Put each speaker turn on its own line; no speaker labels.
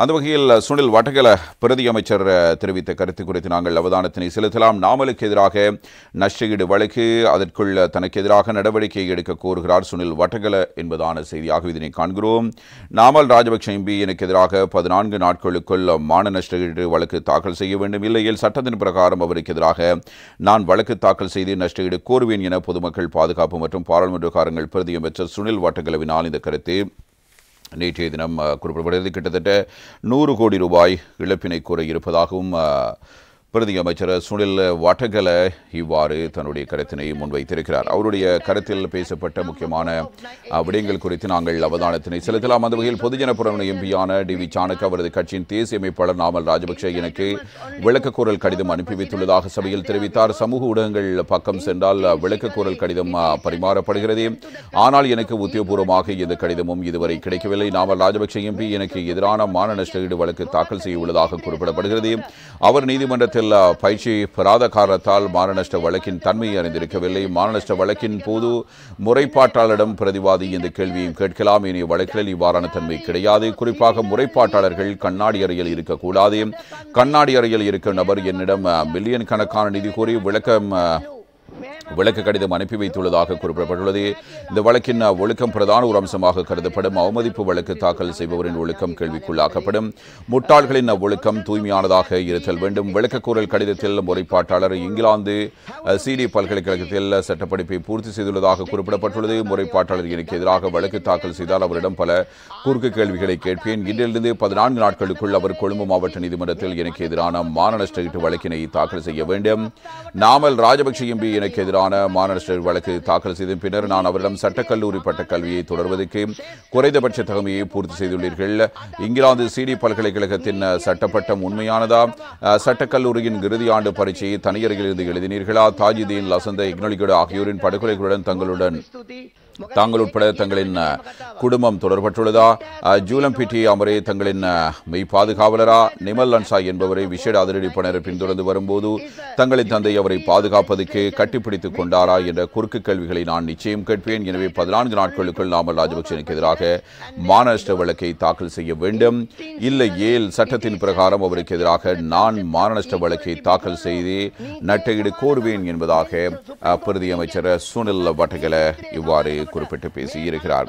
அந்த வகையில் சுனில் வட்டகல பிரதி அமைச்சர் தெரிவித்த கருத்து குறித்து நாங்கள் அவதானத்தினை செலுத்தலாம். நாமலுக்கு எதிராக நஷ்டஈடு வழக்கு, அதற்குள் தனக்கு எதிராக நடவடிக்கை எடுக்க கோருகிறார் சுனில் வட்டகல என்பதான செய்தியாக இதனை காண்கிறோம். நாமல் ராஜபக்ஷ எம்பி எனக்கு எதிராக 14 நாட்களுக்குள் மான நஷ்டஈடு வழக்கு தாக்கல் செய்ய வேண்டும், இல்லையில் சட்டத்தின் பிரகாரம் அவருக்கு எதிராக நான் வழக்கு தாக்கல் செய்து நஷ்டஈடு கோருவேன் என பொதுமக்கள் பாதுகாப்பு மற்றும் பாராளுமன்ற காரங்கள் பிரதி அமைச்சர் சுனில் வட்டகலவினால் இந்த கருத்து நேற்றைய தினம் குறிப்பிடப்படுகிறது. கிட்டத்தட்ட 100 கோடி ரூபாய் இழப்பினை கூற இருப்பதாகவும் பிரதி அமைச்சர் சுனில் வட்டகல இவ்வாறு தன்னுடைய கருத்தினை முன்வைத்திருக்கிறார். அவருடைய கருத்தில் பேசப்பட்ட முக்கியமான விடயங்கள் குறித்து நாங்கள் அவதானத்தினை செலுத்தலாம். அந்த வகையில் பொதுஜன புரவண எம்பியான டி.வி. சாணக்க அவரது கட்சியின் தேசிய அமைப்பாளர் நாமல் ராஜபக்ஷ எனக்கு விளக்கக்கோரல் கடிதம் அனுப்பி வைத்துள்ளதாக சபையில் தெரிவித்தார். சமூக ஊடகங்கள் பக்கம் சென்றால் விளக்கக்கோரல் கடிதம் பரிமாறப்படுகிறது, ஆனால் எனக்கு உத்தியோகபூர்வமாக எந்த கடிதமும் இதுவரை கிடைக்கவில்லை. நாமல் ராஜபக்ஷ எம்பி எனக்கு எதிரான மான நஷ்டஈடு வழக்கு தாக்கல் செய்ய உள்ளதாக குறிப்பிடப்படுகிறது. அவர் நீதிமன்றத்தில் பயிற்சி பெறாத காரணத்தால் மானநஷ்ட வழக்கின் தன்மையை அறிந்திருக்கவில்லை. மானநஷ்ட வழக்கின் போது முறைப்பாட்டாளரிடம் பிரதிவாதி இந்த கேள்வியையும் கேட்கலாம். இனிய வழக்கில் இவ்வாறான தன்மை கிடையாது. குறிப்பாக முறைப்பாட்டாளர்கள் கண்ணாடி அறையில் இருக்கக்கூடாது. கண்ணாடி அறையில் இருக்கும் நபர் என்னிடம் மில்லியன் கணக்கான நிதி கோரி விளக்க கடிதம் அனுப்பி வைத்துள்ளதாக குறிப்பிடப்பட்டுள்ளது. இந்த வழக்கின் ஒழுக்கம் பிரதான ஒரு அம்சமாக கருதப்படும். அவமதிப்பு வழக்கு தாக்கல் செய்பவரின் ஒழுக்கம் கேள்விக்குள்ளாக்கப்படும். முட்டாள்களின் ஒழுக்கம் தூய்மையானதாக இருத்தல் வேண்டும். விளக்கக்கூறல் கடிதத்தில் முறைப்பாட்டாளர் இங்கிலாந்து CD பல்கலைக்கழகத்தில் சட்டப்படிப்பை பூர்த்தி செய்துள்ளதாக குறிப்பிடப்பட்டுள்ளது. முறைப்பாட்டாளர் எனக்கு எதிராக வழக்கு தாக்கல் செய்தால் அவரிடம் பல குறுக்கு கேள்விகளை கேட்பேன். இன்றிலிருந்து 14 நாட்களுக்குள் அவர் கொழும்பு மாவட்ட நீதிமன்றத்தில் எனக்கு எதிரான மான நஷ்டஈட்டு வழக்கினை தாக்கல் செய்ய வேண்டும். நாமல் ராஜபக்ஷ எம்பி எனக்கு எதிரான மான நஷ்டஈடு வழக்கு தாக்கல் செய்த பின்னர் நான் அவரிடம் சட்டக்கல்லூரி பட்ட கல்வியை தொடர்வதற்கு குறைந்தபட்ச தகுதியை பூர்த்தி செய்துள்ளீர்கள். இங்கிலாந்து CD பல்கலைக்கழகத்தின் சட்டப்பட்டம் உண்மையானதா? சட்டக்கல்லூரியின் இறுதி ஆண்டு பரீட்சையை தனியறையிலிருந்து எழுதினீர்களா? தாஜுதீன் லசந்த இக்னலிகோடு ஆகியோரின் படுகொலைகளுடன் தாங்கள் உட்பட தங்களின் குடும்பம் தொடர்பட்டுள்ளதா? ஜூலம்பிட்டி அமரே தங்களின் மெய் பாதுகாவலரா? நிமல் லன்சா என்பவரை விசேட அதிரடிப்பனர் பின்தொடர்ந்து வரும்போது தங்களின் தந்தை அவரை பாதுகாப்பதற்கு கட்டிப்பிடித்துக் கொண்டாரா என்ற குறுக்கு கேள்விகளை நான் நிச்சயம் கேட்பேன். எனவே 14 நாட்களுக்குள் நாமல் ராஜபக்சனுக்கு எதிராக மான நஷ்ட வழக்கை தாக்கல் செய்ய வேண்டும், இல்லையேல் சட்டத்தின் பிரகாரம் அவருக்கு எதிராக நான் மான நஷ்ட வழக்கை தாக்கல் செய்து நஷ்டஈடு கோருவேன் என்பதாக பிரதி அமைச்சர் சுனில் வட்டகல இவ்வாறு குறிப்பிட்டு பேசியிருக்கிறார்.